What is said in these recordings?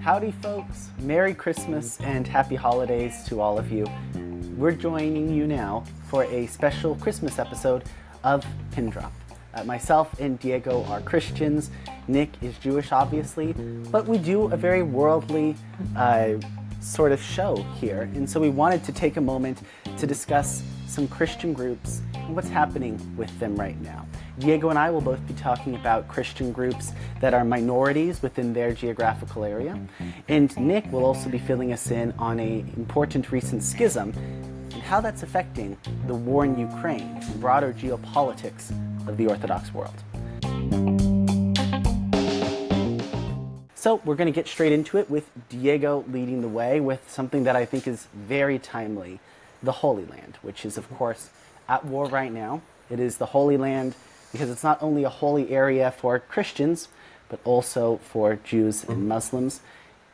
Howdy folks, Merry Christmas and Happy Holidays to all of you. We're joining you now for a special Christmas episode of PINDROP. Myself and Diego are Christians, Nick is Jewish obviously, but we do a very worldly sort of show here, and so we wanted to take a moment to discuss some Christian groups and what's happening with them right now. Diego and I will both be talking about Christian groups that are minorities within their geographical area, and Nick will also be filling us in on an important recent schism and how that's affecting the war in Ukraine and broader geopolitics of the Orthodox world. So we're going to get straight into it with Diego leading the way with something that I think is very timely, the Holy Land, which is of course at war right now. It is the Holy Land because it's not only a holy area for Christians, but also for Jews and Muslims.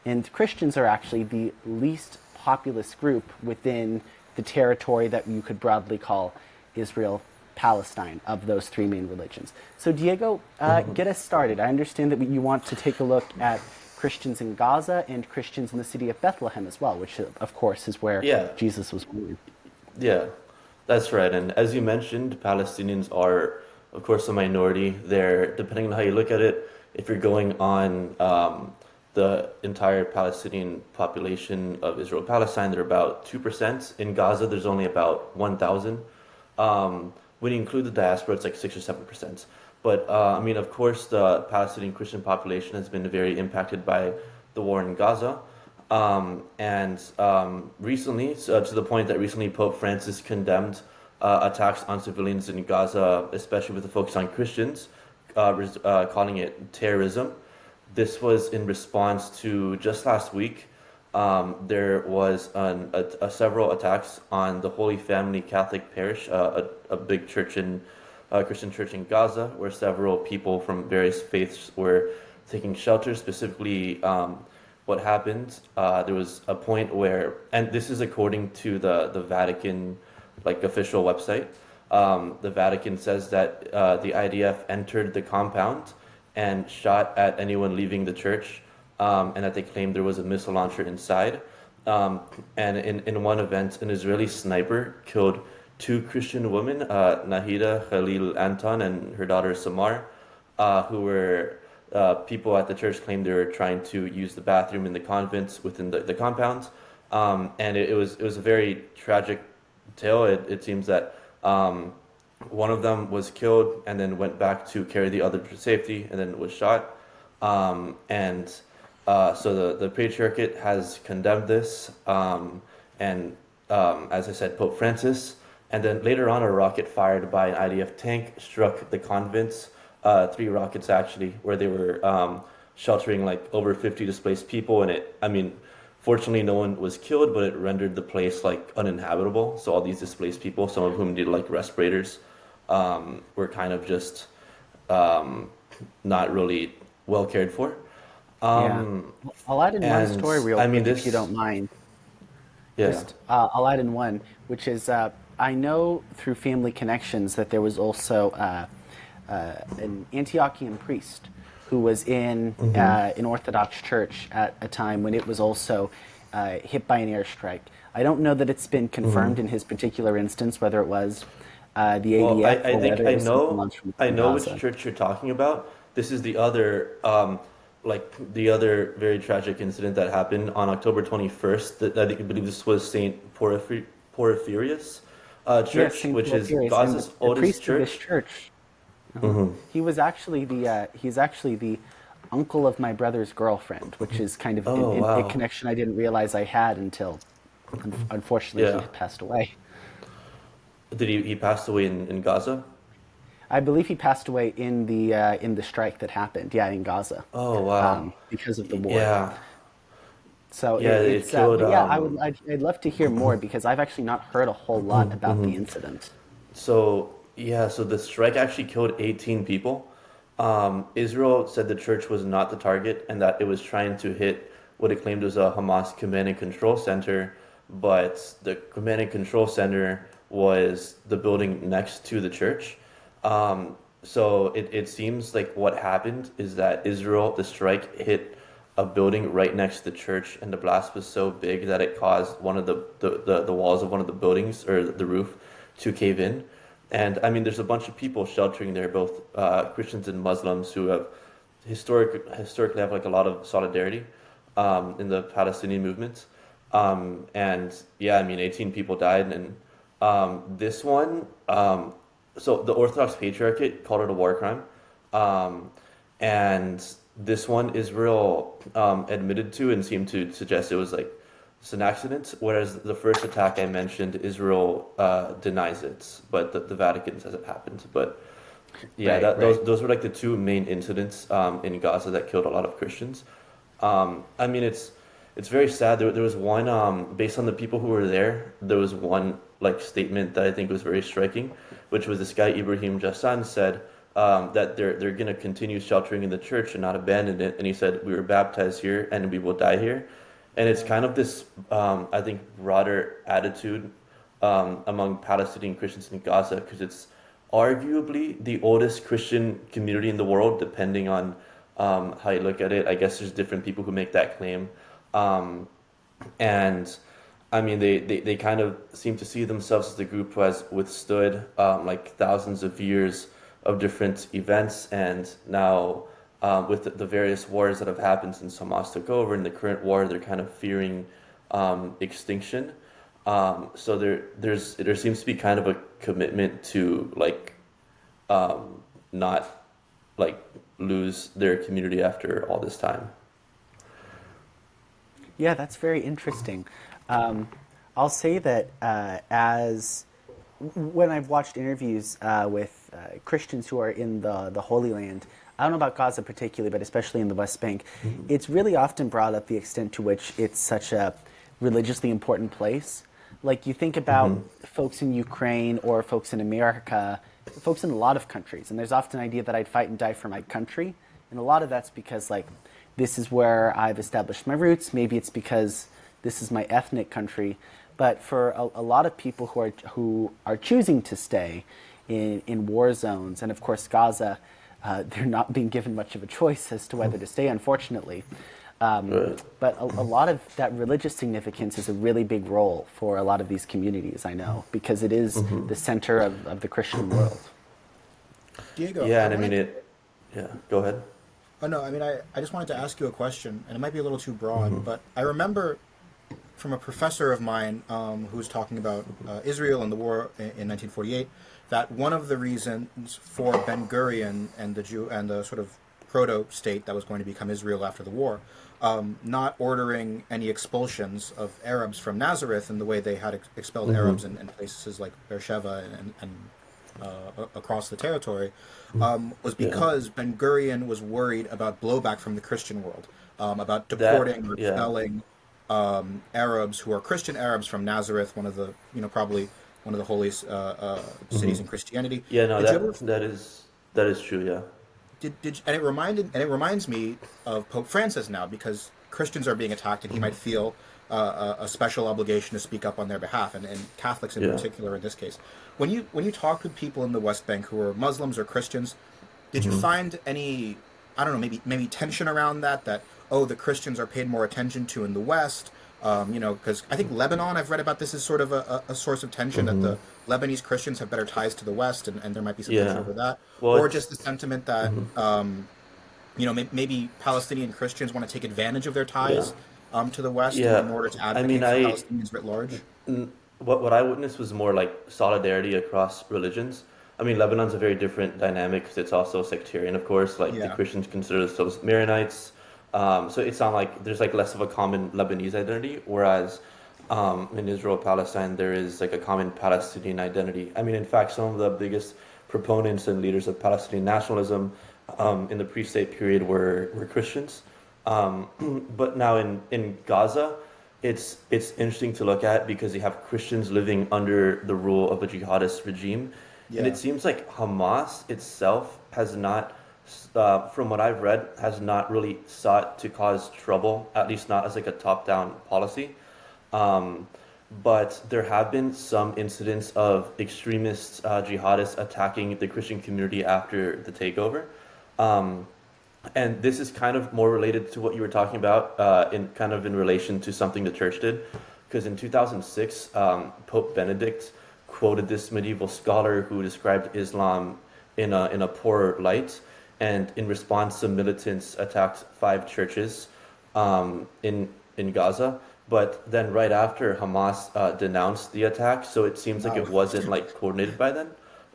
And Christians are actually the least populous group within the territory that you could broadly call Israel-Palestine of those three main religions. So Diego, get us started. I understand that you want to take a look at Christians in Gaza and Christians in the city of Bethlehem as well, which of course is where Jesus was born. Yeah, that's right. And as you mentioned, Palestinians are, of course, a minority. They're, depending on how you look at it, if you're going on the entire Palestinian population of Israel-Palestine, they're about 2%. In Gaza, there's only about 1,000. When you include the diaspora, it's like 6 or 7%. But I mean, of course, the Palestinian Christian population has been very impacted by the war in Gaza. Recently, to the point that recently Pope Francis condemned attacks on civilians in Gaza, especially with the focus on Christians, calling it terrorism. This was in response to just last week, there was several attacks on the Holy Family Catholic Parish, a big church in Christian church in Gaza, where several people from various faiths were taking shelter. Specifically, what happened, there was a point where, and this is according to the Vatican official website, the Vatican says that the IDF entered the compound and shot at anyone leaving the church, and that they claimed there was a missile launcher inside. And in one event, an Israeli sniper killed two Christian women, Nahida Khalil Anton and her daughter Samar, who were people at the church claimed they were trying to use the bathroom in the convents within the compound. And it was a very tragic tale. It seems that one of them was killed and then went back to carry the other to safety and then was shot. So the Patriarchate has condemned this, and as I said, Pope Francis. And then later on, a rocket fired by an IDF tank struck the convents, 3 rockets actually, where they were sheltering over 50 displaced people. And fortunately, no one was killed, but it rendered the place uninhabitable. So all these displaced people, some of whom needed respirators, were kind of just not really well cared for. I'll add in one story real quick if you don't mind. Yeah. I'll add in one, which is I know through family connections that there was also an Antiochian priest who was in an Orthodox church at a time when it was also hit by an airstrike. I don't know that it's been confirmed in his particular instance whether it was the ADF I or think whether it was something launched from I know Gaza. which church you're talking about. This is the other the other very tragic incident that happened on October 21st. I believe this was Saint Porphyrius Church, Yes, St. which is Porphyrius, Gaza's and the oldest priest of this church. church. He was actually he's actually the uncle of my brother's girlfriend, which is kind of Oh, a wow. connection I didn't realize I had until, unfortunately, Yeah. he passed away. Did he passed away in Gaza? I believe he passed away in the strike that happened, in Gaza, Oh, wow. because of the war. Yeah. So Yeah, it it's killed but yeah, I'd love to hear more because I've actually not heard a whole lot about the incident. So the strike actually killed 18 people. Israel said the church was not the target and that it was trying to hit what it claimed was a Hamas command and control center, but the command and control center was the building next to the church. So it seems like what happened is that the strike hit a building right next to the church, and the blast was so big that it caused one of the walls of one of the buildings, or the roof, to cave in. And I mean, there's a bunch of people sheltering there, both Christians and Muslims, who have historically have like a lot of solidarity in the Palestinian movement. And yeah, I mean, 18 people died, and this one, so the Orthodox Patriarchate called it a war crime, and this one Israel admitted to and seemed to suggest it was like it's an accident. Whereas the first attack I mentioned, Israel denies it, but the Vatican says it happened. But yeah, those were like the two main incidents in Gaza that killed a lot of Christians. I mean, it's very sad. There was one based on the people who were there. There was one like statement that I think was very striking, which was this guy Ibrahim Jassan said that they're gonna continue sheltering in the church and not abandon it. And he said, "We were baptized here and we will die here." And it's kind of this I think broader attitude among Palestinian Christians in Gaza, because it's arguably the oldest Christian community in the world, depending on how you look at it. I guess there's different people who make that claim. And I mean, they kind of seem to see themselves as the group who has withstood like thousands of years of different events. And now with the various wars that have happened since Hamas took over, and the current war, they're kind of fearing extinction. So there seems to be kind of a commitment to like not like lose their community after all this time. Yeah, that's very interesting. I'll say that as when I've watched interviews with Christians who are in the Holy Land, I don't know about Gaza particularly, but especially in the West Bank, it's really often brought up the extent to which it's such a religiously important place. Like you think about folks in Ukraine or folks in America, folks in a lot of countries, and there's often an idea that I'd fight and die for my country, and a lot of that's because like this is where I've established my roots. Maybe it's because this is my ethnic country. But for a lot of people who are choosing to stay in war zones, and of course Gaza, they're not being given much of a choice as to whether to stay, unfortunately. But a lot of that religious significance is a really big role for a lot of these communities, I know, because it is the center of the Christian world. Diego, Yeah, and I mean yeah, go ahead. Oh no, I mean I just wanted to ask you a question, and it might be a little too broad, but I remember from a professor of mine who was talking about Israel and the war in 1948, that one of the reasons for Ben Gurion and the sort of proto-state that was going to become Israel after the war, not ordering any expulsions of Arabs from Nazareth in the way they had expelled Arabs in places like Beersheba and across the territory, was because Ben Gurion was worried about blowback from the Christian world, about deporting or expelling Arabs who are Christian Arabs from Nazareth, one of the probably one of the holiest cities in Christianity. Yeah, no, that is true. Yeah. And it reminds me of Pope Francis now, because Christians are being attacked, and he might feel a special obligation to speak up on their behalf, and Catholics in particular in this case. When you talk with people in the West Bank who are Muslims or Christians, did you find any, I don't know, maybe tension around that the Christians are paid more attention to in the West? Because I think Lebanon, I've read about this as sort of a source of tension, that the Lebanese Christians have better ties to the West, and there might be some tension over that. Well, or just the sentiment that, maybe Palestinian Christians want to take advantage of their ties to the West in order to advocate for Palestinians writ large. What I witnessed was more like solidarity across religions. I mean, Lebanon's a very different dynamic because it's also sectarian, of course. Like the Christians consider themselves Maronites. So it's not like there's like less of a common Lebanese identity, whereas in Israel, Palestine, there is like a common Palestinian identity. I mean, in fact, some of the biggest proponents and leaders of Palestinian nationalism in the pre-state period were Christians. But now in Gaza, it's interesting to look at because you have Christians living under the rule of a jihadist regime. And it seems like Hamas itself has not, from what I've read, has not really sought to cause trouble, at least not as like a top-down policy. But there have been some incidents of extremist jihadists attacking the Christian community after the takeover. And this is kind of more related to what you were talking about, in relation to something the church did, because in 2006, Pope Benedict quoted this medieval scholar who described Islam in a poor light, and in response, some militants attacked 5 churches in Gaza. But then right after, Hamas denounced the attack, so it seems like it wasn't like coordinated by them.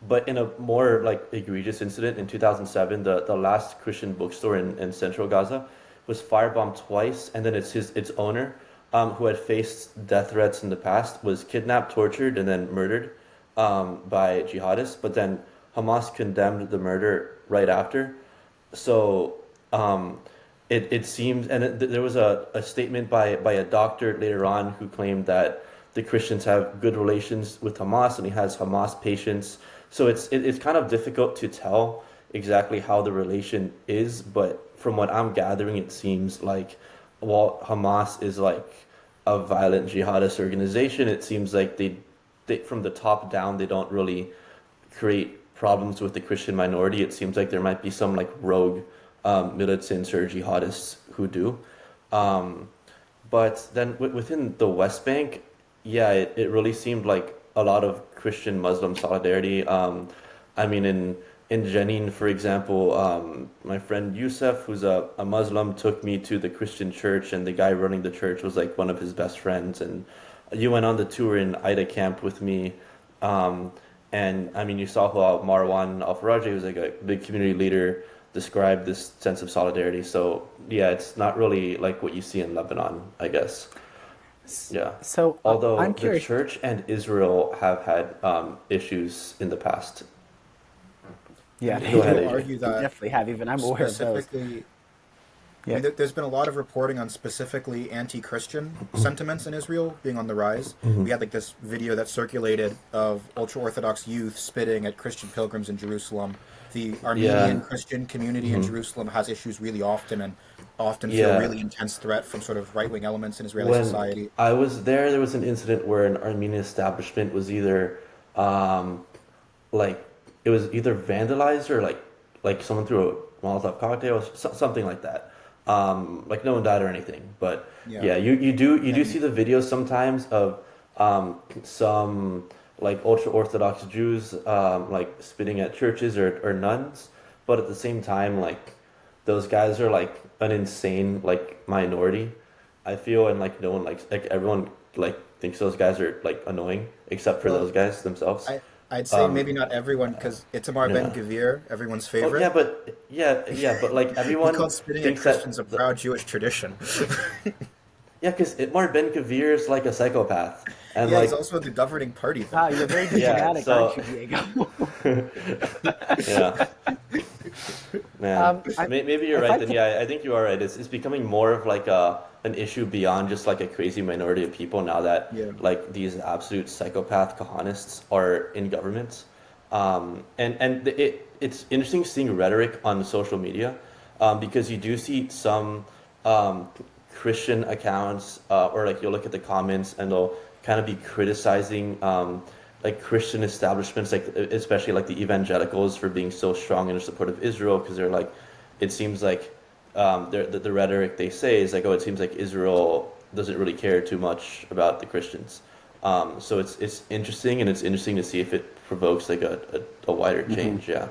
But in a more like egregious incident in 2007, the last Christian bookstore in central Gaza was firebombed twice, and then its owner, who had faced death threats in the past, was kidnapped, tortured, and then murdered by jihadists. But then Hamas condemned the murder right after. So it seems, and there was a statement by a doctor later on who claimed that the Christians have good relations with Hamas, and he has Hamas patients. So it's kind of difficult to tell exactly how the relation is, but from what I'm gathering, it seems like while Hamas is like a violent jihadist organization, it seems like they from the top down, they don't really create problems with the Christian minority. It seems like there might be some like rogue militants or jihadists who do. But then within the West Bank, yeah, it really seemed like a lot of Christian Muslim solidarity. I mean, in Jenin, for example, my friend Youssef, who's a Muslim, took me to the Christian church, and the guy running the church was like one of his best friends. And you went on the tour in Ida camp with me. And I mean, you saw how Marwan Al-Faraji, who's like a big community leader, described this sense of solidarity. So yeah, it's not really like what you see in Lebanon, I guess. Yeah. So although I'm the curious. church and Israel have had issues in the past. Yeah, And Go would ahead, you Adrian. argue that definitely have. Even I'm aware of those. specifically? I Yeah. mean, there's been a lot of reporting on specifically anti-Christian sentiments in Israel being on the rise. We had like this video that circulated of ultra-Orthodox youth spitting at Christian pilgrims in Jerusalem. The Armenian Yeah. Christian community in Jerusalem has issues really often, and often feel Yeah. really intense threat from sort of right-wing elements in Israeli When society. I was there was an incident where an Armenian establishment was either like it was either vandalized or like someone threw a Molotov cocktail or something like that. Like no one died or anything, but Yeah. yeah, you do And see the videos sometimes of some like ultra Orthodox Jews like spitting at churches or nuns, but at the same time like those guys are like an insane like minority, I feel, and like no one like everyone like thinks those guys are like annoying except for well, those guys themselves. I'd say maybe not everyone, because Itamar Ben Yeah. Gvir, everyone's Oh favorite, yeah, but but like he everyone called spitting at thinks that Christians a proud Jewish tradition. yeah, because Itmar Ben Gvir is like a psychopath, and Yeah, he's like also in the governing party, though. Wow, you're very yeah, diplomatic, so aren't you, Diego? yeah, man, I, maybe you're if right I then. can, Yeah, I think you are right. It's becoming more of like an issue beyond just like a crazy minority of people now that Yeah. like these absolute psychopath Kahanists are in government. And it's interesting seeing rhetoric on social media, because you do see some Christian accounts, or like you'll look at the comments and they'll kind of be criticizing like Christian establishments, like especially like the evangelicals for being so strong in support of Israel, because they're like, it seems like the rhetoric they say is like, oh, it seems like Israel doesn't really care too much about the Christians. So it's interesting, and it's interesting to see if it provokes like a wider change. Yeah.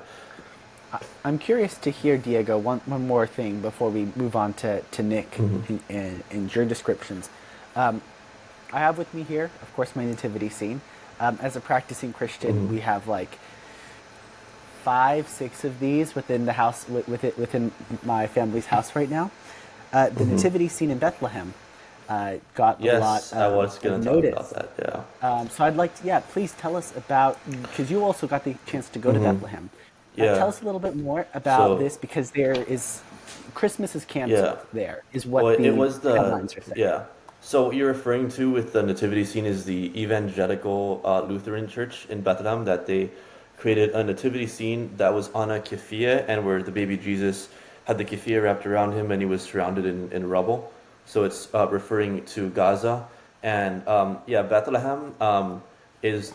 I'm curious to hear, Diego, one more thing before we move on to Nick and your descriptions. I have with me here, of course, my nativity scene. As a practicing Christian, we have like 5, 6 of these within the house, within my family's house right now. The nativity scene in Bethlehem got a lot Yes, I was going of to talk notice. about that. Yeah. So I'd like to, please tell us about, because you also got the chance to go to Bethlehem. Yeah. Tell us a little bit more about So this, because there is, Christmas is canceled yeah. there, is what Well, the it was headlines are saying. yeah. So what you're referring to with the nativity scene is the evangelical Lutheran church in Bethlehem, that they created a nativity scene that was on a keffiyeh, and where the baby Jesus had the keffiyeh wrapped around him and he was surrounded in rubble. So it's referring to Gaza. And Bethlehem is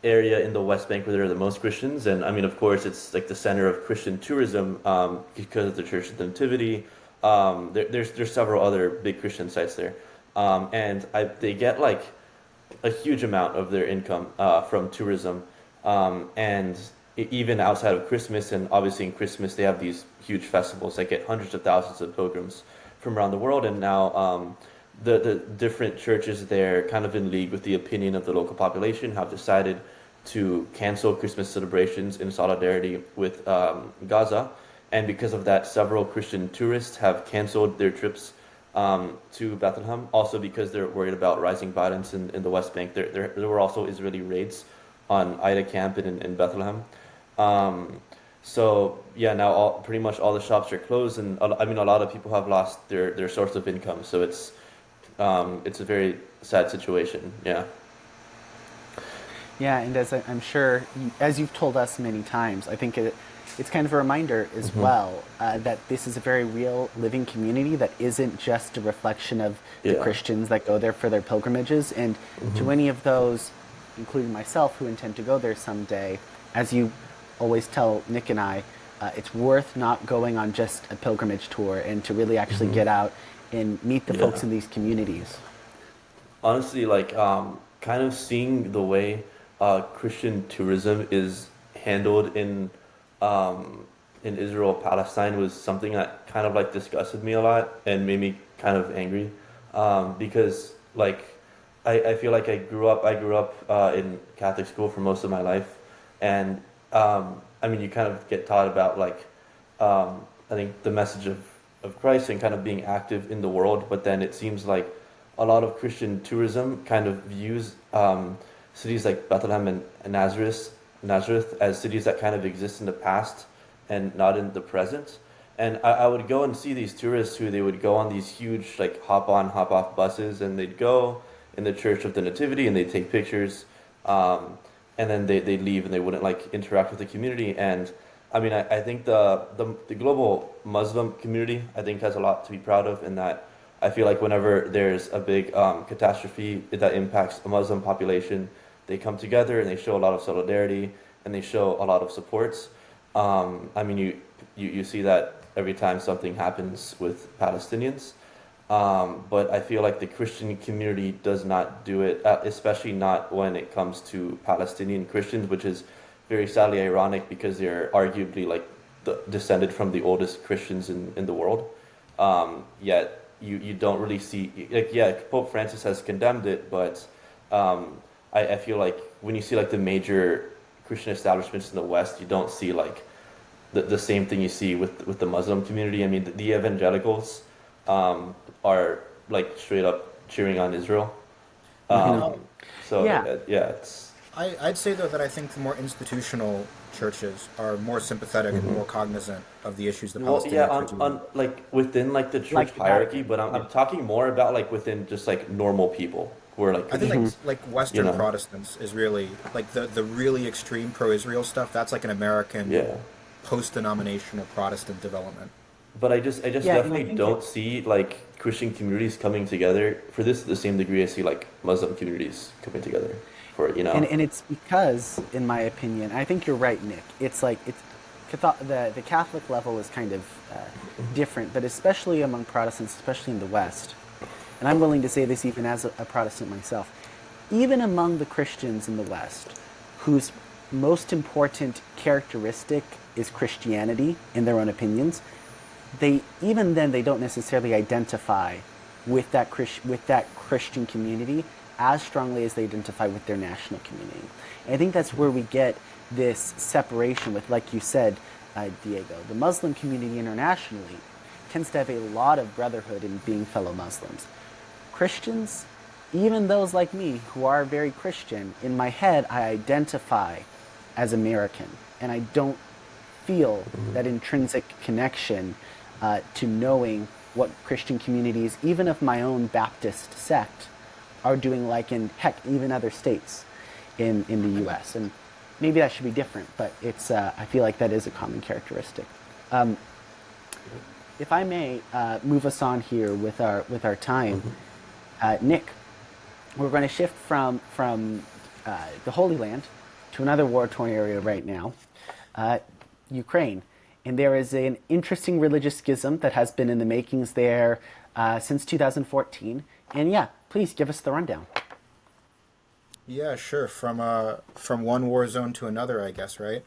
area in the West Bank where there are the most Christians. And I mean, of course, it's like the center of Christian tourism because of the Church of the Nativity. There's several other big Christian sites there, and they get like a huge amount of their income from tourism, and even outside of Christmas, and obviously in Christmas they have these huge festivals that get hundreds of thousands of pilgrims from around the world, and now the different churches there, kind of in league with the opinion of the local population, have decided to cancel Christmas celebrations in solidarity with Gaza, and because of that, several Christian tourists have canceled their trips to Bethlehem, also because they're worried about rising violence in the West Bank. There were also Israeli raids on Ida camp in Bethlehem. So yeah, now pretty much all the shops are closed, and I mean a lot of people have lost their source of income. So it's a very sad situation. Yeah. Yeah, and as I'm sure, as you've told us many times, I think it's kind of a reminder as well that this is a very real living community that isn't just a reflection of the Christians that go there for their pilgrimages. And to any of those, including myself, who intend to go there someday, as you always tell Nick and I, it's worth not going on just a pilgrimage tour and to really actually get out and meet the folks in these communities. Honestly, like kind of seeing the way Christian tourism is handled in Israel-Palestine was something that kind of like disgusted me a lot and made me kind of angry because like I feel like I grew up in Catholic school for most of my life, and I mean you kind of get taught about like I think the message of Christ and kind of being active in the world, but then it seems like a lot of Christian tourism kind of views cities like Bethlehem and Nazareth as cities that kind of exist in the past and not in the present. And I would go and see these tourists who they would go on these huge like hop on, hop off buses, and they'd go in the Church of the Nativity and they'd take pictures, and then they'd leave and they wouldn't like interact with the community. And I mean, I think the global Muslim community, I think, has a lot to be proud of in that I feel like whenever there's a big catastrophe that impacts a Muslim population, they come together and they show a lot of solidarity and they show a lot of supports. I mean, you see that every time something happens with Palestinians, but I feel like the Christian community does not do it, especially not when it comes to Palestinian Christians, which is very sadly ironic because they're arguably like descended from the oldest Christians in the world. Yet you don't really see, like, yeah, Pope Francis has condemned it, but I feel like when you see like the major Christian establishments in the West, you don't see like the same thing you see with the Muslim community. I mean, the evangelicals are like straight up cheering on Israel. So yeah, it's. I'd say though that I think the more institutional churches are more sympathetic and more cognizant of the issues that Palestinians on like within like the church hierarchy, but I'm talking more about like within just like normal people who are like. I think like Western Protestants is really like the really extreme pro-Israel stuff. That's like an American post-denominational Protestant development. But I just definitely don't see like Christian communities coming together for this to the same degree I see like Muslim communities coming together. And it's because, in my opinion, I think you're right, Nick. It's like the Catholic level is kind of different, but especially among Protestants, especially in the West, and I'm willing to say this even as a Protestant myself, even among the Christians in the West, whose most important characteristic is Christianity in their own opinions, they don't necessarily identify with that Christian community as strongly as they identify with their national community. And I think that's where we get this separation with, like you said, Diego, the Muslim community internationally tends to have a lot of brotherhood in being fellow Muslims. Christians, even those like me who are very Christian, in my head I identify as American, and I don't feel that intrinsic connection to knowing what Christian communities, even of my own Baptist sect, are doing, like in, heck, even other states in the U.S. And maybe that should be different, but it's I feel like that is a common characteristic. If I may move us on here with our time, Nick, we're going to shift from the Holy Land to another war-torn area right now, Ukraine. And there is an interesting religious schism that has been in the makings there since 2014. And yeah, please give us the rundown. Yeah, sure. From one war zone to another, I guess, right?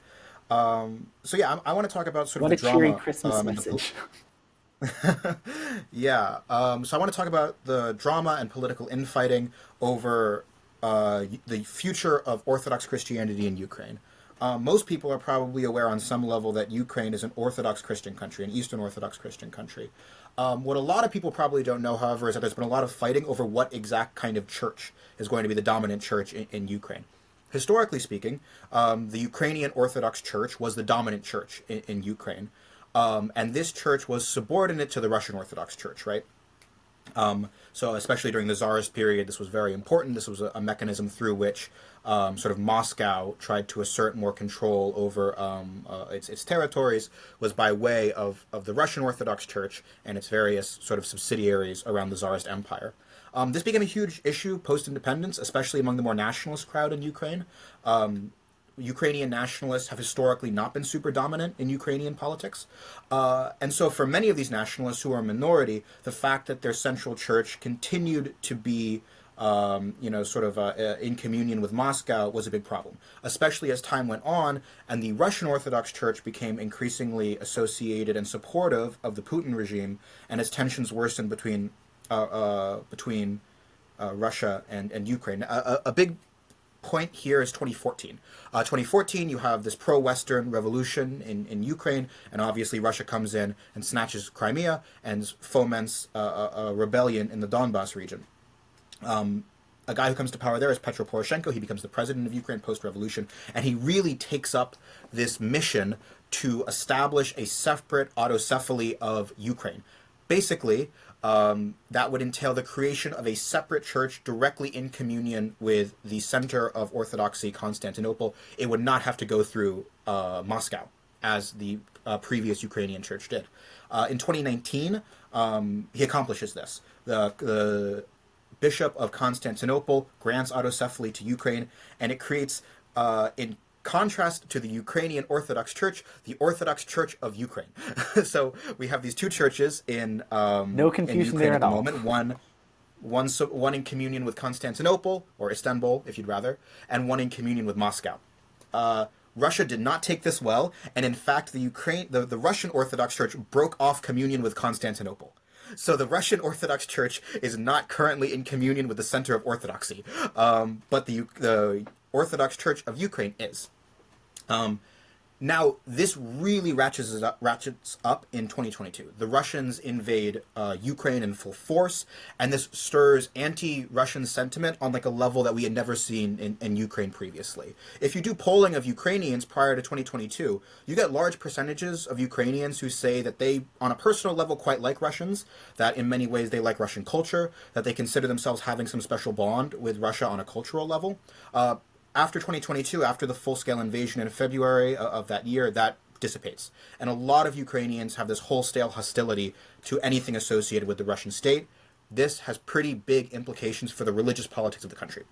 So yeah, I want to talk about sort of What the a cheery drama. Christmas message. Yeah. So I want to talk about the drama and political infighting over the future of Orthodox Christianity in Ukraine. Most people are probably aware on some level that Ukraine is an Orthodox Christian country, an Eastern Orthodox Christian country. What a lot of people probably don't know, however, is that there's been a lot of fighting over what exact kind of church is going to be the dominant church in Ukraine. Historically speaking, the Ukrainian Orthodox Church was the dominant church in Ukraine. And this church was subordinate to the Russian Orthodox Church, right? So especially during the Tsarist period, this was very important. This was a mechanism through which sort of Moscow tried to assert more control over its territories, was by way of the Russian Orthodox Church and its various sort of subsidiaries around the Tsarist Empire. This became a huge issue post-independence, especially among the more nationalist crowd in Ukraine. Ukrainian nationalists have historically not been super dominant in Ukrainian politics. And so for many of these nationalists who are a minority, the fact that their central church continued to be in communion with Moscow was a big problem, especially as time went on and the Russian Orthodox Church became increasingly associated and supportive of the Putin regime, and as tensions worsened between Russia and Ukraine. A big point here is 2014. 2014, you have this pro-Western revolution in Ukraine, and obviously Russia comes in and snatches Crimea and foments a rebellion in the Donbas region. A guy who comes to power there is Petro Poroshenko. He becomes the president of Ukraine post-revolution, and he really takes up this mission to establish a separate autocephaly of Ukraine. Basically, that would entail the creation of a separate church directly in communion with the center of Orthodoxy, Constantinople. It would not have to go through Moscow, as the previous Ukrainian church did. In 2019, he accomplishes this. The Bishop of Constantinople grants autocephaly to Ukraine, and it creates, in contrast to the Ukrainian Orthodox Church, the Orthodox Church of Ukraine. So we have these two churches in No confusion in Ukraine there at at the all. moment. One in communion with Constantinople, or Istanbul, if you'd rather, and one in communion with Moscow. Russia did not take this well, and in fact, the Russian Orthodox Church broke off communion with Constantinople. So the Russian Orthodox Church is not currently in communion with the center of Orthodoxy, but the Orthodox Church of Ukraine is. Now, this really ratchets up in 2022. The Russians invade Ukraine in full force, and this stirs anti-Russian sentiment on like a level that we had never seen in Ukraine previously. If you do polling of Ukrainians prior to 2022, you get large percentages of Ukrainians who say that they, on a personal level, quite like Russians, that in many ways they like Russian culture, that they consider themselves having some special bond with Russia on a cultural level. After 2022, after the full-scale invasion in February of that year, that dissipates. And a lot of Ukrainians have this wholesale hostility to anything associated with the Russian state. This has pretty big implications for the religious politics of the country.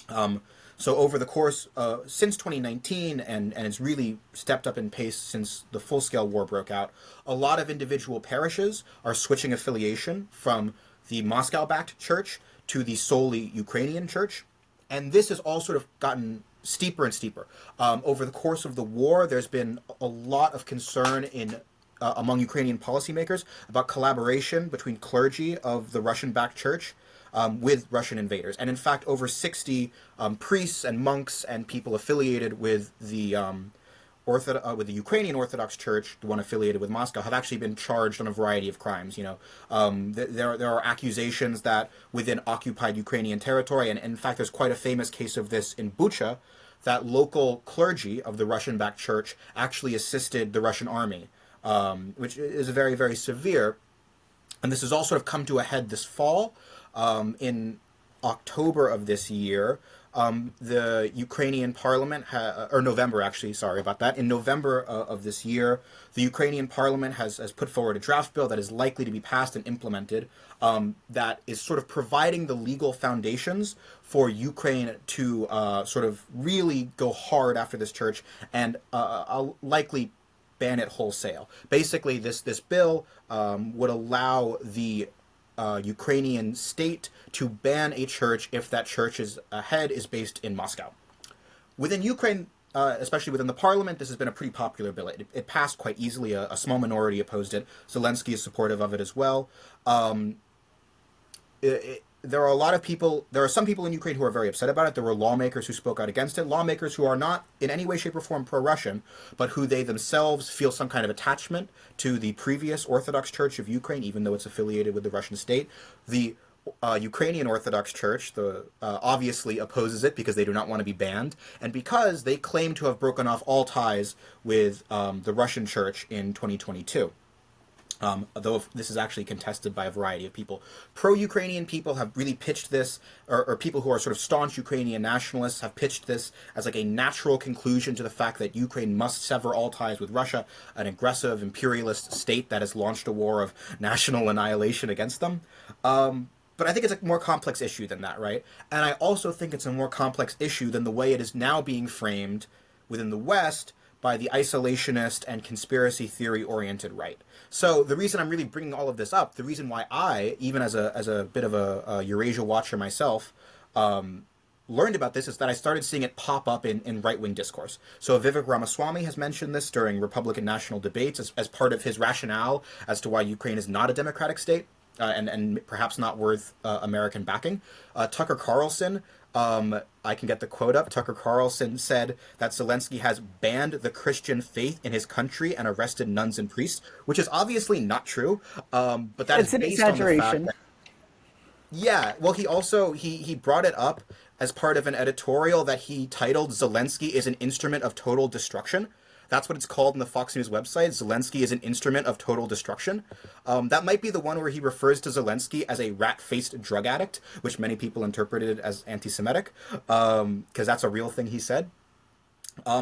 So over the course, since 2019, and it's really stepped up in pace since the full-scale war broke out, a lot of individual parishes are switching affiliation from the Moscow-backed church to the solely Ukrainian church. And this has all sort of gotten steeper and steeper. Over the course of the war, there's been a lot of concern among Ukrainian policymakers about collaboration between clergy of the Russian-backed church with Russian invaders. And in fact, over 60 priests and monks and people affiliated with the Ukrainian Orthodox Church, the one affiliated with Moscow, have actually been charged on a variety of crimes. There are accusations that within occupied Ukrainian territory, and in fact, there's quite a famous case of this in Bucha, that local clergy of the Russian-backed church actually assisted the Russian army, which is very, very severe. And this has all sort of come to a head this fall. In October of this year, The Ukrainian parliament, or November actually, sorry about that. In November of this year, the Ukrainian parliament has put forward a draft bill that is likely to be passed and implemented, that is sort of providing the legal foundations for Ukraine to sort of really go hard after this church and likely ban it wholesale. Basically, this bill would allow the Ukrainian state to ban a church if that church's head is based in Moscow. Within Ukraine, especially within the parliament, this has been a pretty popular bill. It passed quite easily. A small minority opposed it. Zelensky is supportive of it as well. There are some people in Ukraine who are very upset about it. There were lawmakers who spoke out against it, lawmakers who are not in any way, shape, or form pro-Russian, but who they themselves feel some kind of attachment to the previous Orthodox Church of Ukraine, even though it's affiliated with the Russian state. The Ukrainian Orthodox Church obviously opposes it because they do not want to be banned, and because they claim to have broken off all ties with the Russian Church in 2022. Though this is actually contested by a variety of people. Pro-Ukrainian people have really pitched this, or people who are sort of staunch Ukrainian nationalists have pitched this as like a natural conclusion to the fact that Ukraine must sever all ties with Russia, an aggressive imperialist state that has launched a war of national annihilation against them. But I think it's a more complex issue than that, right? And I also think it's a more complex issue than the way it is now being framed within the West by the isolationist and conspiracy theory-oriented right. So the reason I'm really bringing all of this up, the reason why I, even as a bit of a Eurasia watcher myself, learned about this is that I started seeing it pop up in right-wing discourse. So Vivek Ramaswamy has mentioned this during Republican national debates as part of his rationale as to why Ukraine is not a democratic state and perhaps not worth American backing. Tucker Carlson, I can get the quote up. Tucker Carlson said that Zelensky has banned the Christian faith in his country and arrested nuns and priests, which is obviously not true. But that it's is an based exaggeration. on the fact that, yeah, well, he also he brought it up as part of an editorial that he titled "Zelensky is an instrument of total destruction." That's what it's called in the Fox News website. Zelensky is an instrument of total destruction. That might be the one where he refers to Zelensky as a rat-faced drug addict, which many people interpreted as anti-Semitic, because that's a real thing he said.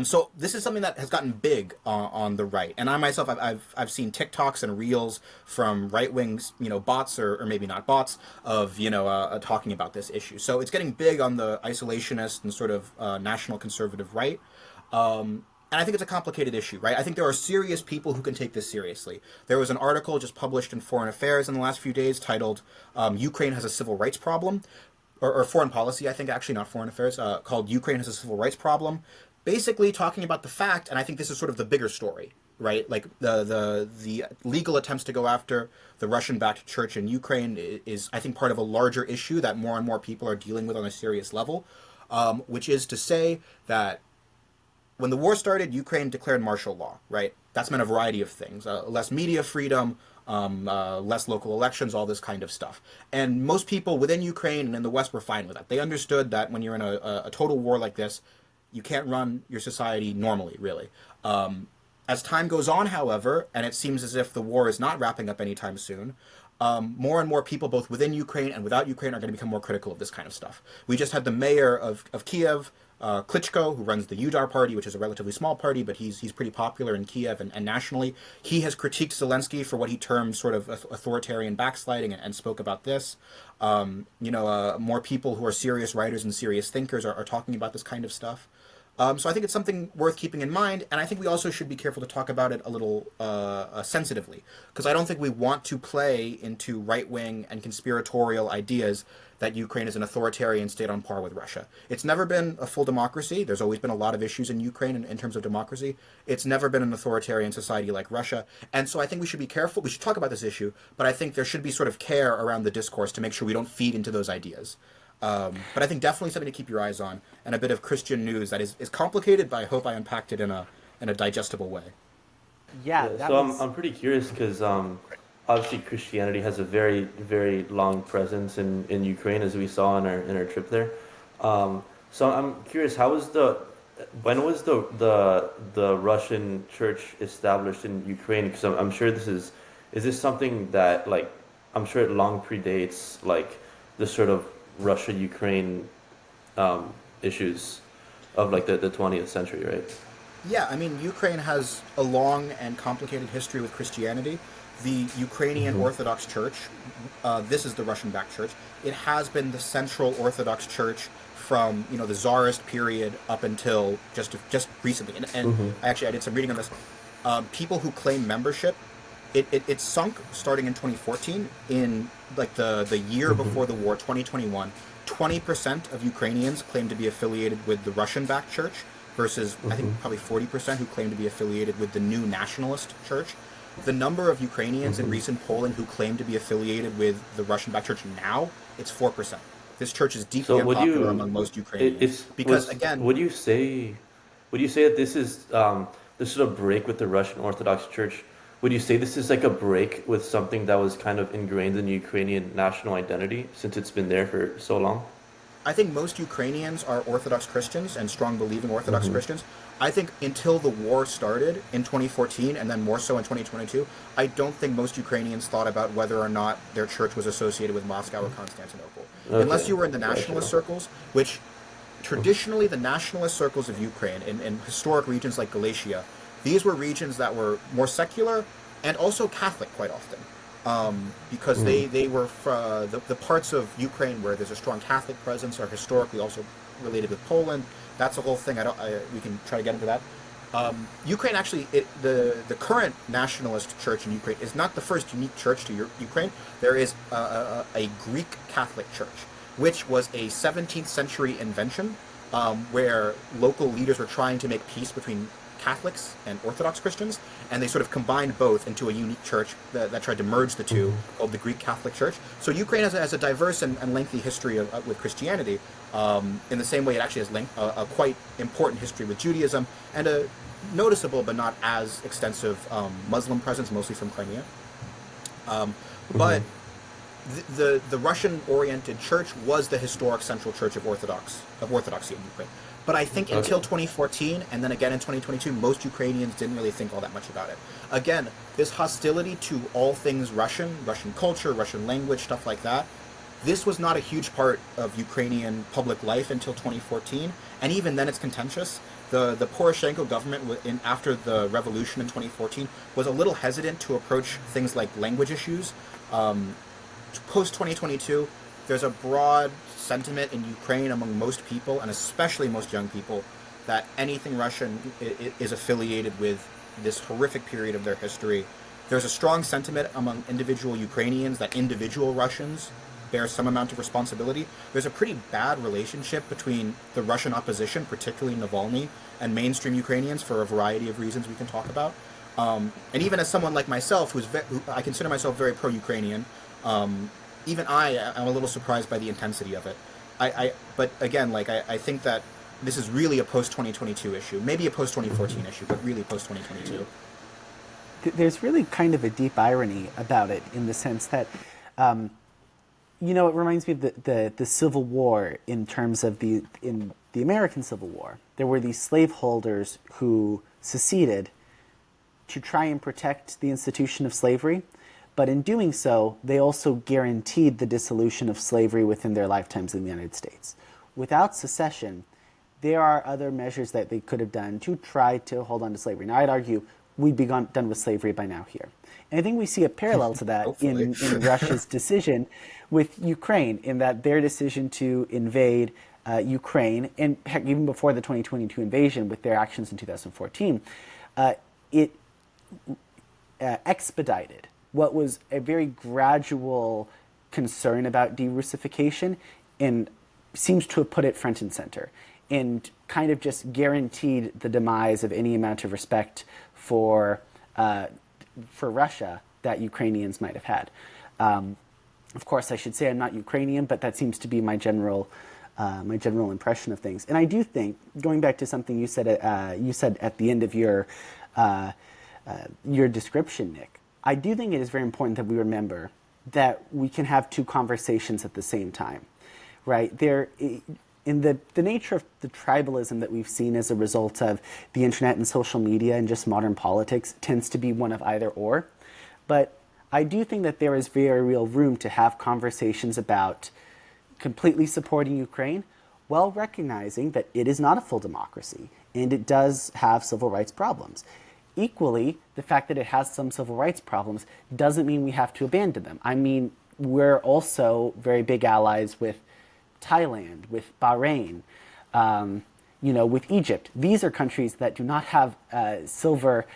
So this is something that has gotten big on the right, and I myself, I've seen TikToks and reels from right-wing, bots or maybe not bots of talking about this issue. So it's getting big on the isolationist and sort of national conservative right. And I think it's a complicated issue, right? I think there are serious people who can take this seriously. There was an article just published in Foreign Affairs in the last few days titled Ukraine has a civil rights problem, or Foreign Policy, I think, actually, not Foreign Affairs, called Ukraine has a civil rights problem, basically talking about the fact, and I think this is sort of the bigger story, right? Like the legal attempts to go after the Russian-backed church in Ukraine is, I think, part of a larger issue that more and more people are dealing with on a serious level, which is to say that when the war started, Ukraine declared martial law, right? That's meant a variety of things. Less media freedom, less local elections, all this kind of stuff. And most people within Ukraine and in the West were fine with that. They understood that when you're in a total war like this, you can't run your society normally, really. As time goes on, however, and it seems as if the war is not wrapping up anytime soon, more and more people, both within Ukraine and without Ukraine, are going to become more critical of this kind of stuff. We just had the mayor of Kiev, Klitschko, who runs the Udar party, which is a relatively small party, but he's pretty popular in Kiev and nationally. He has critiqued Zelensky for what he termed sort of authoritarian backsliding and spoke about this. More people who are serious writers and serious thinkers are talking about this kind of stuff. So I think it's something worth keeping in mind, and I think we also should be careful to talk about it a little sensitively, because I don't think we want to play into right-wing and conspiratorial ideas that Ukraine is an authoritarian state on par with Russia. It's never been a full democracy. There's always been a lot of issues in Ukraine in terms of democracy. It's never been an authoritarian society like Russia, and so I think we should be careful. We should talk about this issue, but I think there should be sort of care around the discourse to make sure we don't feed into those ideas. But I think definitely something to keep your eyes on, and a bit of Christian news that is complicated, but I hope I unpacked it in a digestible way. Yeah, so I'm pretty curious because obviously Christianity has a very, very long presence in Ukraine, as we saw in our trip there. So I'm curious, when was the Russian church established in Ukraine? Because I'm sure is this something that, like, I'm sure it long predates like the sort of Russia-Ukraine issues of like the 20th century, right? Yeah, I mean, Ukraine has a long and complicated history with Christianity. The Ukrainian Orthodox Church, this is the Russian-backed church, it has been the central Orthodox Church from, the Tsarist period up until just recently. And actually, I did some reading on this. People who claim membership, it sunk starting in 2014. In like the year before the war, 2021, 20% of Ukrainians claim to be affiliated with the Russian-backed church, versus I think probably 40% who claim to be affiliated with the new nationalist church. The number of Ukrainians in recent polling who claim to be affiliated with the Russian-backed church now, it's 4%. This church is deeply unpopular among most Ukrainians. Would you say that this is a break with the Russian Orthodox Church? Would you say this is like a break with something that was kind of ingrained in the Ukrainian national identity since it's been there for so long? I think most Ukrainians are Orthodox Christians and strong believing Orthodox Christians. I think until the war started in 2014 and then more so in 2022, I don't think most Ukrainians thought about whether or not their church was associated with Moscow or Constantinople. Okay. Unless you were in the nationalist circles, which traditionally the nationalist circles of Ukraine in historic regions like Galatia, these were regions that were more secular and also Catholic quite often. Because they were the parts of Ukraine where there's a strong Catholic presence are historically also related with Poland. That's a whole thing. We can try to get into that. Ukraine actually, the current nationalist church in Ukraine is not the first unique church to Ukraine. There is a Greek Catholic church, which was a 17th century invention where local leaders were trying to make peace between Catholics and Orthodox Christians, and they sort of combined both into a unique church that tried to merge the two, called the Greek Catholic Church. So Ukraine has a diverse and lengthy history with Christianity, in the same way it actually has a quite important history with Judaism, and a noticeable but not as extensive Muslim presence, mostly from Crimea. But the Russian-oriented church was the historic central church of Orthodoxy in Ukraine. But I think until 2014, and then again in 2022, most Ukrainians didn't really think all that much about it. Again, this hostility to all things Russian culture, Russian language, stuff like that, this was not a huge part of Ukrainian public life until 2014, and even then it's contentious. The Poroshenko government, after the revolution in 2014, was a little hesitant to approach things like language issues. Post-2022, there's a broad sentiment in Ukraine among most people, and especially most young people, that anything Russian is affiliated with this horrific period of their history. There's a strong sentiment among individual Ukrainians that individual Russians bear some amount of responsibility. There's a pretty bad relationship between the Russian opposition, particularly Navalny, and mainstream Ukrainians for a variety of reasons we can talk about. And even as someone like myself, who I consider myself very pro-Ukrainian, even I am a little surprised by the intensity of it. But again, I think that this is really a post-2022 issue. Maybe a post-2014 issue, but really post-2022. There's really kind of a deep irony about it in the sense that, it reminds me of the Civil War in terms of in the American Civil War. There were these slaveholders who seceded to try and protect the institution of slavery. But in doing so, they also guaranteed the dissolution of slavery within their lifetimes in the United States. Without secession, there are other measures that they could have done to try to hold on to slavery. Now, I'd argue we'd be done with slavery by now here. And I think we see a parallel to that in Russia's decision with Ukraine, in that their decision to invade Ukraine, and heck, even before the 2022 invasion with their actions in 2014, it expedited what was a very gradual concern about de-Russification, and seems to have put it front and center, and kind of just guaranteed the demise of any amount of respect for Russia that Ukrainians might have had. Of course, I should say I'm not Ukrainian, but that seems to be my general impression of things. And I do think, going back to something you said at the end of your description, Nick, I do think it is very important that we remember that we can have two conversations at the same time, right? In the nature of the tribalism that we've seen as a result of the internet and social media and just modern politics tends to be one of either or. But I do think that there is very real room to have conversations about completely supporting Ukraine while recognizing that it is not a full democracy and it does have civil rights problems. Equally, the fact that it has some civil rights problems doesn't mean we have to abandon them. I mean, we're also very big allies with Thailand, with Bahrain, with Egypt. These are countries that do not have silver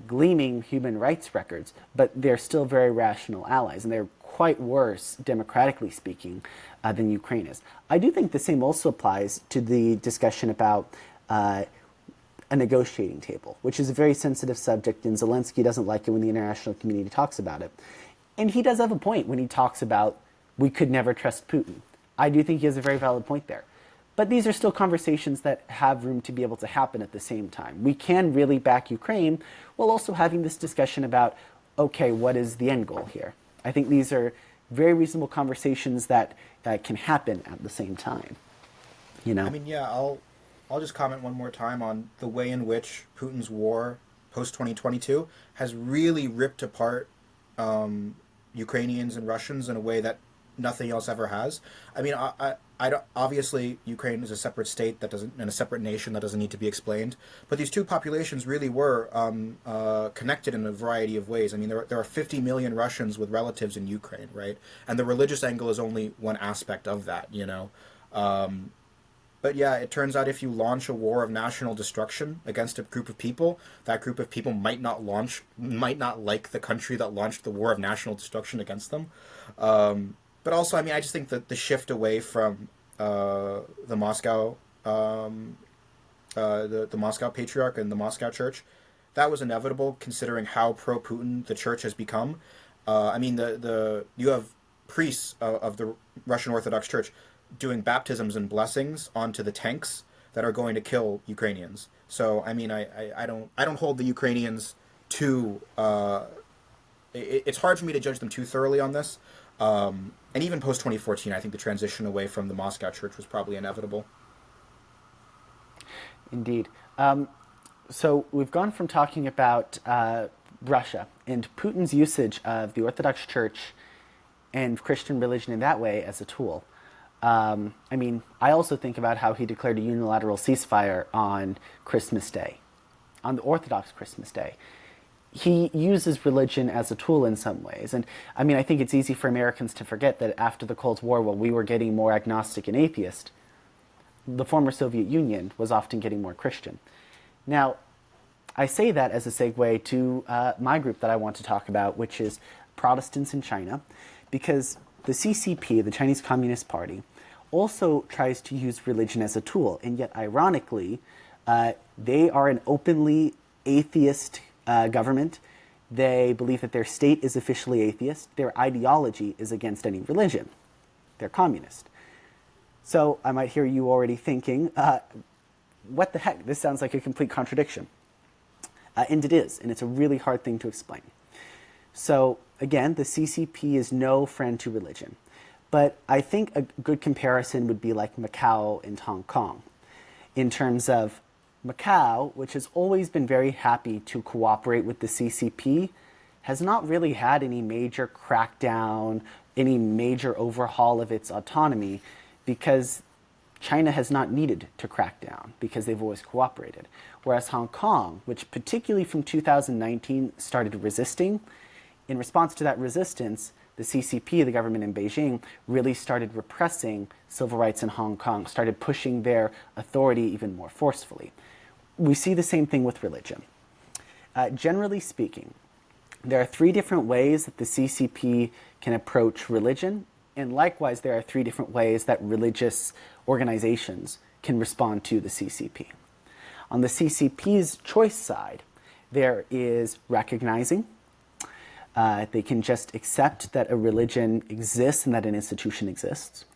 gleaming human rights records, but they're still very rational allies, and they're quite worse, democratically speaking, than Ukraine is. I do think the same also applies to the discussion about a negotiating table, which is a very sensitive subject, and Zelensky doesn't like it when the international community talks about it. And he does have a point when he talks about we could never trust Putin. I do think he has a very valid point there. But these are still conversations that have room to be able to happen at the same time. We can really back Ukraine while also having this discussion about, okay, what is the end goal here? I think these are very reasonable conversations that can happen at the same time. I mean, yeah, I'll just comment one more time on the way in which Putin's war post-2022 has really ripped apart Ukrainians and Russians in a way that nothing else ever has. I mean, I don't, obviously, Ukraine is a separate state and a separate nation that doesn't need to be explained. But these two populations really were connected in a variety of ways. I mean, there are 50 million Russians with relatives in Ukraine, right? And the religious angle is only one aspect of that, But yeah, it turns out if you launch a war of national destruction against a group of people, that group of people might not like the country that launched the war of national destruction against them. But also, I mean, I just think that the shift away from the Moscow, the Moscow Patriarch and the Moscow Church, that was inevitable considering how pro-Putin the Church has become. I mean, you have priests of the Russian Orthodox Church doing baptisms and blessings onto the tanks that are going to kill Ukrainians. So I mean, I don't hold the Ukrainians too. It's hard for me to judge them too thoroughly on this. And even post 2014, I think the transition away from the Moscow Church was probably inevitable. Indeed. So we've gone from talking about Russia and Putin's usage of the Orthodox Church and Christian religion in that way as a tool. I mean, I also think about how he declared a unilateral ceasefire on Christmas Day, on the Orthodox Christmas Day. He uses religion as a tool in some ways. And I mean, I think it's easy for Americans to forget that after the Cold War, while we were getting more agnostic and atheist, the former Soviet Union was often getting more Christian. Now, I say that as a segue to my group that I want to talk about, which is Protestants in China, because the CCP, the Chinese Communist Party, also tries to use religion as a tool, and yet ironically, they are an openly atheist government. They believe that their state is officially atheist. Their ideology is against any religion. They're communist. So I might hear you already thinking, what the heck? This sounds like a complete contradiction. And it is, and it's a really hard thing to explain. So again, the CCP is no friend to religion. But I think a good comparison would be like Macau and Hong Kong, in terms of Macau, which has always been very happy to cooperate with the CCP, has not really had any major crackdown, any major overhaul of its autonomy, because China has not needed to crack down, because they've always cooperated. Whereas Hong Kong, which particularly from 2019 started resisting, in response to that resistance, the CCP, the government in Beijing, really started repressing civil rights in Hong Kong, started pushing their authority even more forcefully. We see the same thing with religion. Generally speaking, there are three different ways that the CCP can approach religion, and likewise there are three different ways that religious organizations can respond to the CCP. On the CCP's choice side, there is recognizing. They can just accept that a religion exists and that an institution exists.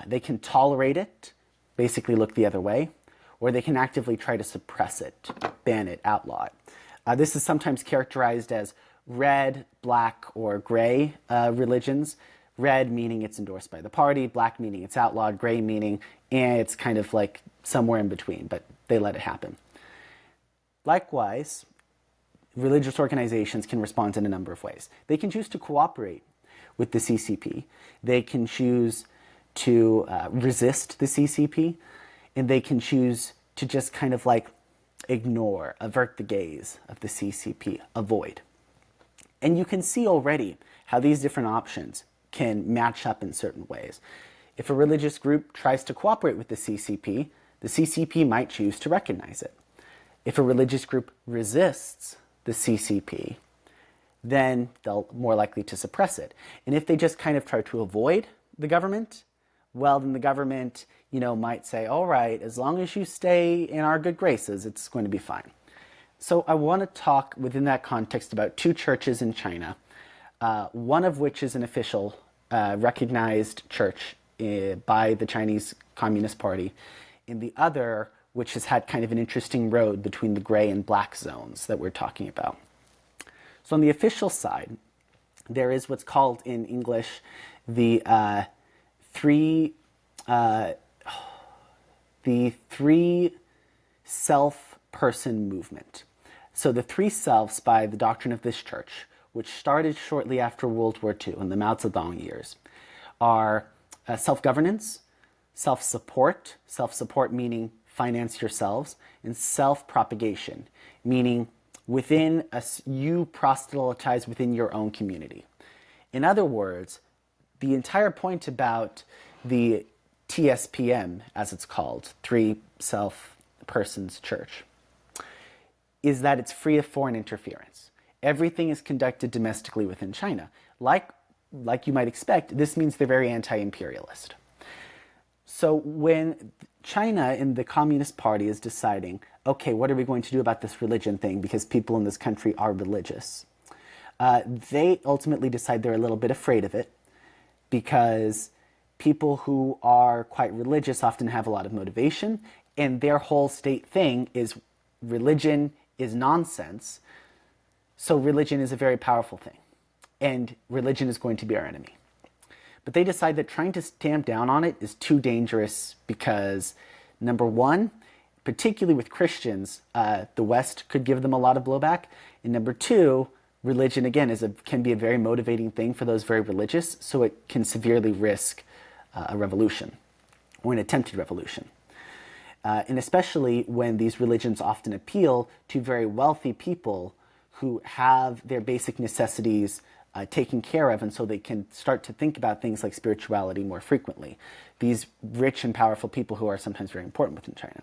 They can tolerate it, basically look the other way, or they can actively try to suppress it, ban it, outlaw it. This is sometimes characterized as red, black, or gray religions. Red meaning it's endorsed by the party, black meaning it's outlawed, gray meaning it's kind of like somewhere in between, but they let it happen. Likewise, religious organizations can respond in a number of ways. They can choose to cooperate with the CCP. They can choose to resist the CCP, and they can choose to just kind of like ignore, avert the gaze of the CCP, avoid. And you can see already how these different options can match up in certain ways. If a religious group tries to cooperate with the CCP might choose to recognize it. If a religious group resists the CCP, then they're more likely to suppress it. And if they just kind of try to avoid the government, well, then the government, might say, all right, as long as you stay in our good graces, it's going to be fine. So I want to talk within that context about two churches in China, one of which is an official recognized church by the Chinese Communist Party, and the other which has had kind of an interesting road between the gray and black zones that we're talking about. So on the official side, there is what's called in English the three self-person movement. So the three selves by the doctrine of this church, which started shortly after World War II in the Mao Zedong years, are self-governance, self-support meaning finance yourselves, and self-propagation, meaning within you proselytize within your own community. In other words, the entire point about the TSPM, as it's called, Three Self-Persons Church, is that it's free of foreign interference. Everything is conducted domestically within China. Like you might expect, this means they're very anti-imperialist. So when China and the Communist Party is deciding, okay, what are we going to do about this religion thing because people in this country are religious, they ultimately decide they're a little bit afraid of it because people who are quite religious often have a lot of motivation, and their whole state thing is religion is nonsense, so religion is a very powerful thing, and religion is going to be our enemy. But they decide that trying to stamp down on it is too dangerous because, number one, particularly with Christians, the West could give them a lot of blowback, and number two, religion, again, can be a very motivating thing for those very religious, so it can severely risk a revolution, or an attempted revolution. And especially when these religions often appeal to very wealthy people who have their basic necessities taken care of, and so they can start to think about things like spirituality more frequently. These rich and powerful people who are sometimes very important within China.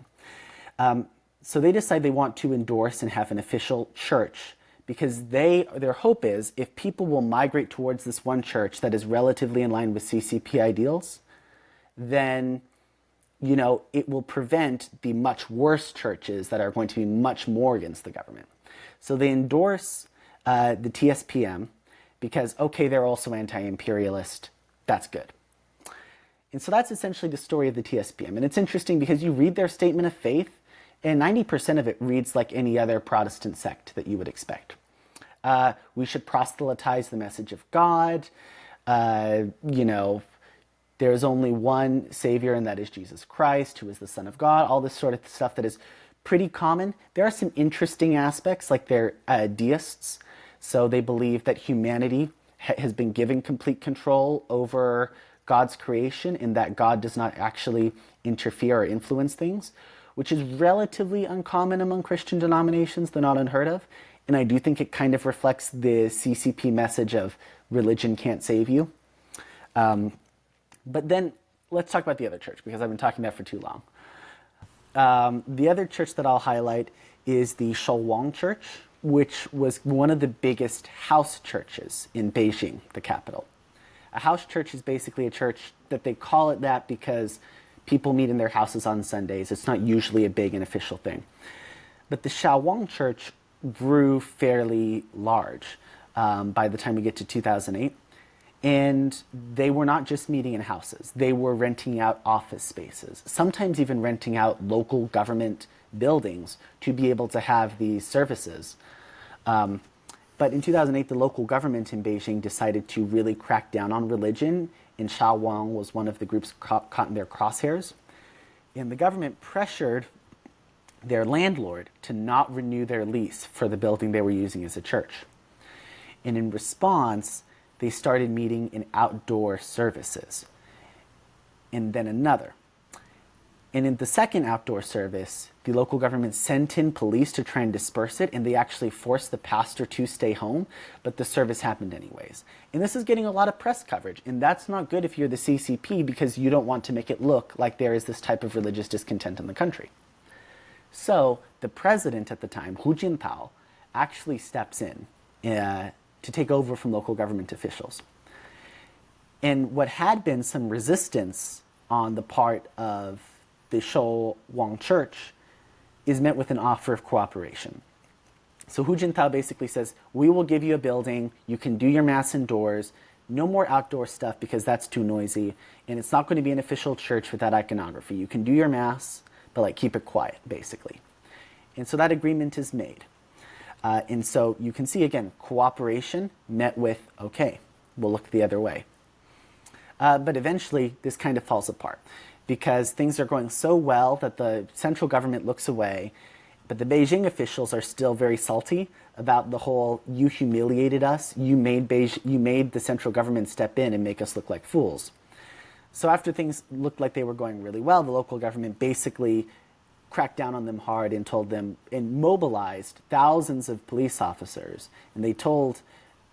So they decide they want to endorse and have an official church because their hope is if people will migrate towards this one church that is relatively in line with CCP ideals, then it will prevent the much worse churches that are going to be much more against the government. So they endorse the TSPM because, okay, they're also anti-imperialist. That's good. And so that's essentially the story of the TSPM. And it's interesting because you read their statement of faith, and 90% of it reads like any other Protestant sect that you would expect. We should proselytize the message of God. There's only one Savior, and that is Jesus Christ, who is the Son of God. All this sort of stuff that is pretty common. There are some interesting aspects, like they're deists. So they believe that humanity has been given complete control over God's creation and that God does not actually interfere or influence things, which is relatively uncommon among Christian denominations, though not unheard of. And I do think it kind of reflects the CCP message of religion can't save you. But then let's talk about the other church, because I've been talking about it for too long. The other church that I'll highlight is the Shalwang Church, which was one of the biggest house churches in Beijing, the capital. A house church is basically a church that they call it that because people meet in their houses on Sundays. It's not usually a big and official thing. But the Shalwang Church grew fairly large by the time we get to 2008. And they were not just meeting in houses. They were renting out office spaces, sometimes even renting out local government buildings to be able to have these services. But in 2008, the local government in Beijing decided to really crack down on religion, and Shalwang was one of the groups caught in their crosshairs. And the government pressured their landlord to not renew their lease for the building they were using as a church. And in response, they started meeting in outdoor services. and then another. And in the second outdoor service, the local government sent in police to try and disperse it, and they actually forced the pastor to stay home, but the service happened anyways. And this is getting a lot of press coverage, and that's not good if you're the CCP, because you don't want to make it look like there is this type of religious discontent in the country. So the president at the time, Hu Jintao, actually steps in to take over from local government officials. And what had been some resistance on the part of the Shou Wang Church is met with an offer of cooperation. So Hu Jintao basically says, we will give you a building, you can do your mass indoors, no more outdoor stuff because that's too noisy, and it's not going to be an official church with that iconography. You can do your mass, but like keep it quiet, basically. And so that agreement is made. And so you can see, again, cooperation met with, okay, we'll look the other way. But eventually, this kind of falls apart because things are going so well that the central government looks away, but the Beijing officials are still very salty about the whole, you humiliated us, you made the central government step in and make us look like fools. So after things looked like they were going really well, the local government basically cracked down on them hard and told them, and mobilized thousands of police officers, and they told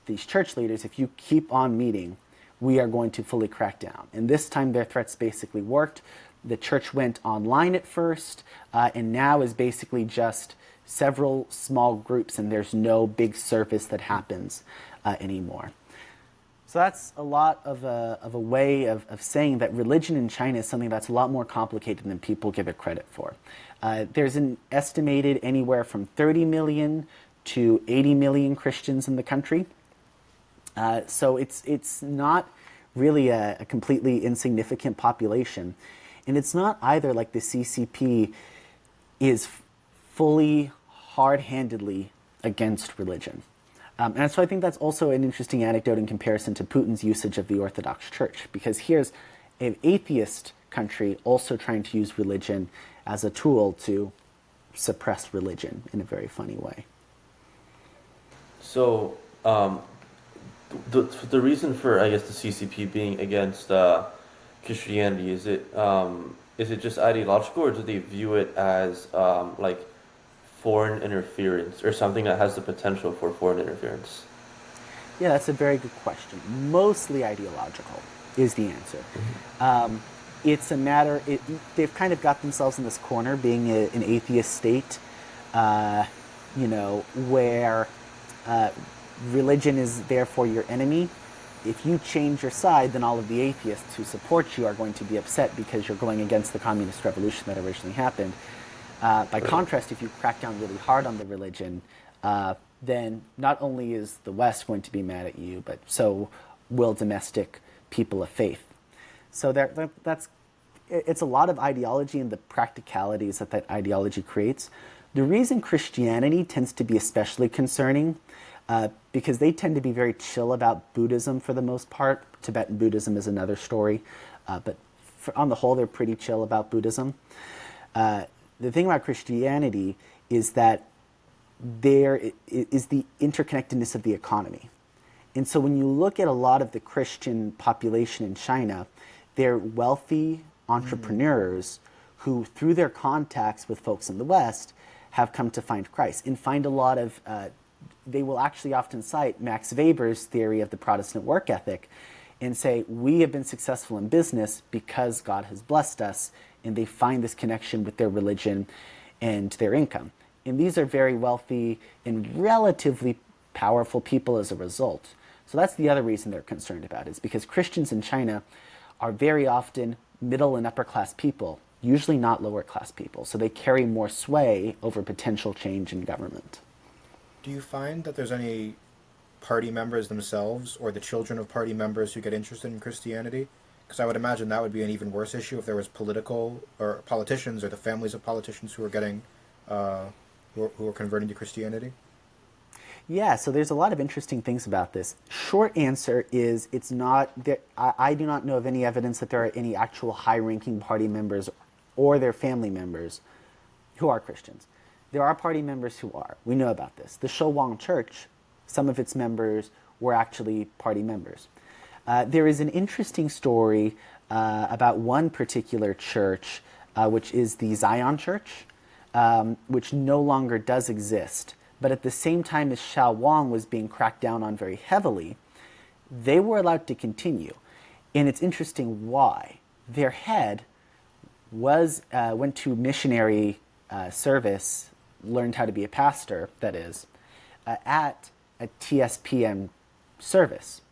these church leaders, if you keep on meeting, we are going to fully crack down. And this time their threats basically worked. The church went online at first, and now is basically just several small groups, and there's no big service that happens anymore. So that's a lot of a way of saying that religion in China is something that's a lot more complicated than people give it credit for. There's an estimated anywhere from 30 million to 80 million Christians in the country. So it's not really a completely insignificant population. And it's not either like the CCP is fully hard-handedly against religion. And so I think that's also an interesting anecdote in comparison to Putin's usage of the Orthodox Church, because here's an atheist country also trying to use religion as a tool to suppress religion in a very funny way. So the reason for, I guess, the CCP being against Christianity, is it just ideological, or do they view it as like foreign interference or something that has the potential for foreign interference? Yeah, that's a very good question. Mostly ideological is the answer. It's a matter, they've kind of got themselves in this corner being an atheist state, where religion is therefore your enemy. If you change your side, then all of the atheists who support you are going to be upset because you're going against the communist revolution that originally happened. By contrast, if you crack down really hard on the religion, then not only is the West going to be mad at you, but so will domestic people of faith. So it's a lot of ideology and the practicalities that ideology creates. The reason Christianity tends to be especially concerning, because they tend to be very chill about Buddhism for the most part. Tibetan Buddhism is another story, but on the whole, they're pretty chill about Buddhism. The thing about Christianity is that there is the interconnectedness of the economy. And so when you look at a lot of the Christian population in China, they're wealthy entrepreneurs who, through their contacts with folks in the West, have come to find Christ and find a lot of, they will actually often cite Max Weber's theory of the Protestant work ethic and say, we have been successful in business because God has blessed us, and they find this connection with their religion and their income. And these are very wealthy and relatively powerful people as a result. So that's the other reason they're concerned about it, is because Christians in China are very often middle and upper class people, usually not lower class people. So they carry more sway over potential change in government. Do you find that there's any party members themselves or the children of party members who get interested in Christianity? Because I would imagine that would be an even worse issue if there was political or politicians or the families of politicians who are getting who are converting to Christianity. Yeah, so there's a lot of interesting things about this. Short answer is it's not. I do not know of any evidence that there are any actual high-ranking party members or their family members who are Christians. There are party members who are. We know about this. The Shou Wang Church, some of its members were actually party members. There is an interesting story about one particular church, which is the Zion Church, which no longer does exist. But at the same time as Shaowong was being cracked down on very heavily, they were allowed to continue. And it's interesting why. Their head went to missionary service, learned how to be a pastor, that is, at a TSPM service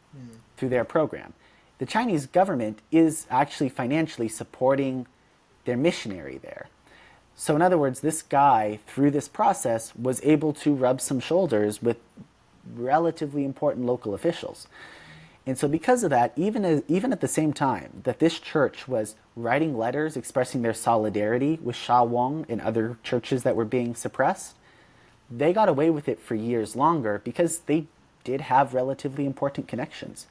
through their program. The Chinese government is actually financially supporting their missionary there. So in other words, this guy, through this process, was able to rub some shoulders with relatively important local officials. And so because of that, even at the same time that this church was writing letters expressing their solidarity with Shaowong and other churches that were being suppressed, they got away with it for years longer because they did have relatively important connections.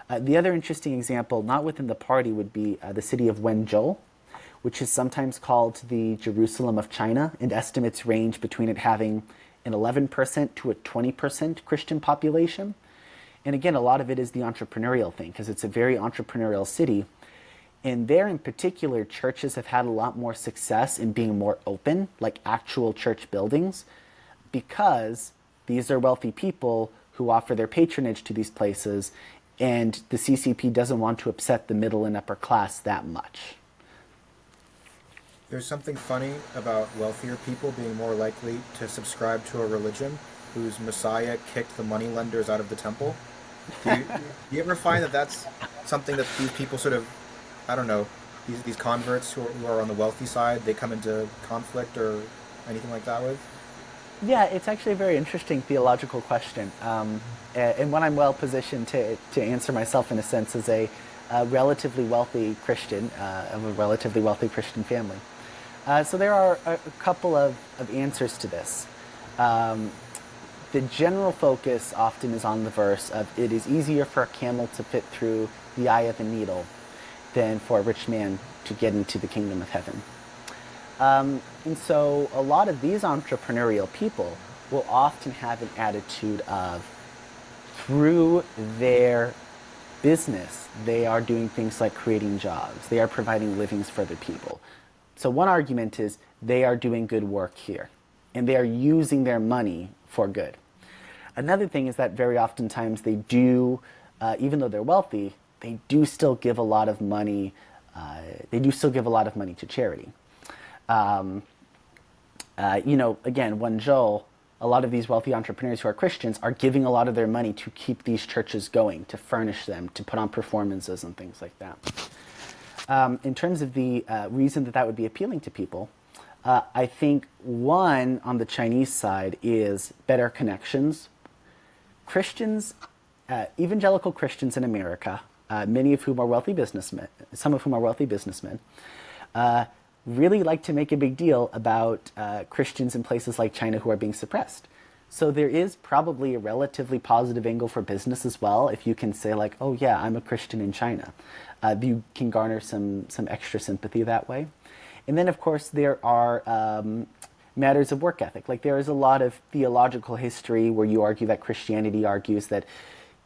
The other interesting example, not within the party, would be the city of Wenzhou, which is sometimes called the Jerusalem of China, and estimates range between it having an 11% to a 20% Christian population. And again, a lot of it is the entrepreneurial thing, because it's a very entrepreneurial city. And there in particular, churches have had a lot more success in being more open, like actual church buildings, because these are wealthy people who offer their patronage to these places, and the CCP doesn't want to upset the middle and upper class that much. There's something funny about wealthier people being more likely to subscribe to a religion whose messiah kicked the moneylenders out of the temple. Do you ever find that that's something that these people sort of, I don't know, these converts who are on the wealthy side, they come into conflict or anything like that with? Yeah, it's actually a very interesting theological question, and one I'm well positioned to answer myself in a sense as a relatively wealthy Christian, of a relatively wealthy Christian family. So there are a couple of answers to this. The general focus often is on the verse of, it is easier for a camel to fit through the eye of a needle than for a rich man to get into the kingdom of heaven. And so a lot of these entrepreneurial people will often have an attitude of, through their business, they are doing things like creating jobs. They are providing livings for other people. So one argument is they are doing good work here, and they are using their money for good. Another thing is that very oftentimes they do, even though they're wealthy, they do still give a lot of money. To charity. Again, Wenzhou, a lot of these wealthy entrepreneurs who are Christians are giving a lot of their money to keep these churches going, to furnish them, to put on performances and things like that. In terms of the reason that would be appealing to people, I think one on the Chinese side is better connections. Christians, evangelical Christians in America, many of whom are wealthy businessmen, some of whom are wealthy businessmen, really like to make a big deal about Christians in places like China who are being suppressed. So there is probably a relatively positive angle for business as well, if you can say like, oh yeah, I'm a Christian in China. You can garner some extra sympathy that way. And then of course there are matters of work ethic. Like there is a lot of theological history where you argue that Christianity argues that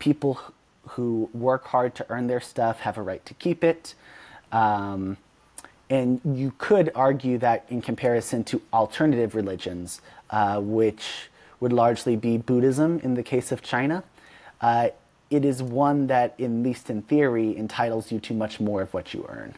people who work hard to earn their stuff have a right to keep it. And you could argue that in comparison to alternative religions, which would largely be Buddhism in the case of China, it is one that, at least in theory, entitles you to much more of what you earn.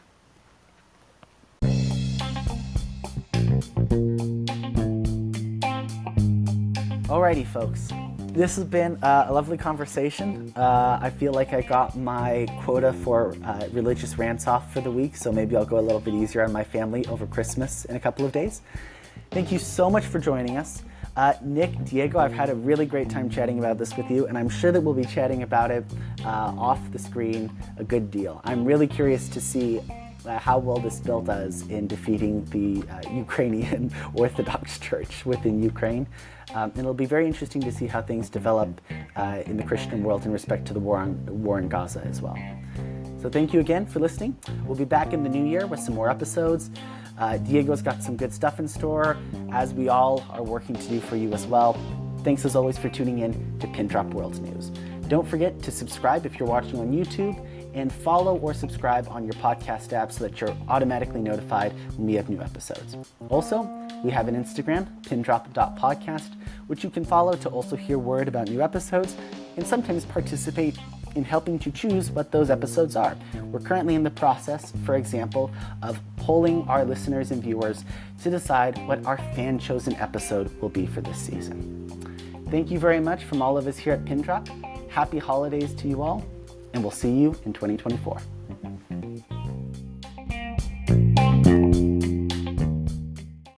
Alrighty, folks. This has been a lovely conversation. I feel like I got my quota for religious rants off for the week, so maybe I'll go a little bit easier on my family over Christmas in a couple of days. Thank you so much for joining us. Nick, Diego, I've had a really great time chatting about this with you, and I'm sure that we'll be chatting about it off the screen a good deal. I'm really curious to see how well this bill does in defeating the Ukrainian Orthodox Church within Ukraine. And it'll be very interesting to see how things develop in the Christian world in respect to the war in Gaza as well. So thank you again for listening. We'll be back in the new year with some more episodes. Diego's got some good stuff in store, as we all are working to do for you as well. Thanks as always for tuning in to PINDROP World News. Don't forget to subscribe if you're watching on YouTube, and follow or subscribe on your podcast app so that you're automatically notified when we have new episodes. Also, we have an Instagram, pindrop.podcast, which you can follow to also hear word about new episodes and sometimes participate in helping to choose what those episodes are. We're currently in the process, for example, of polling our listeners and viewers to decide what our fan-chosen episode will be for this season. Thank you very much from all of us here at PinDrop. Happy holidays to you all, and we'll see you in 2024.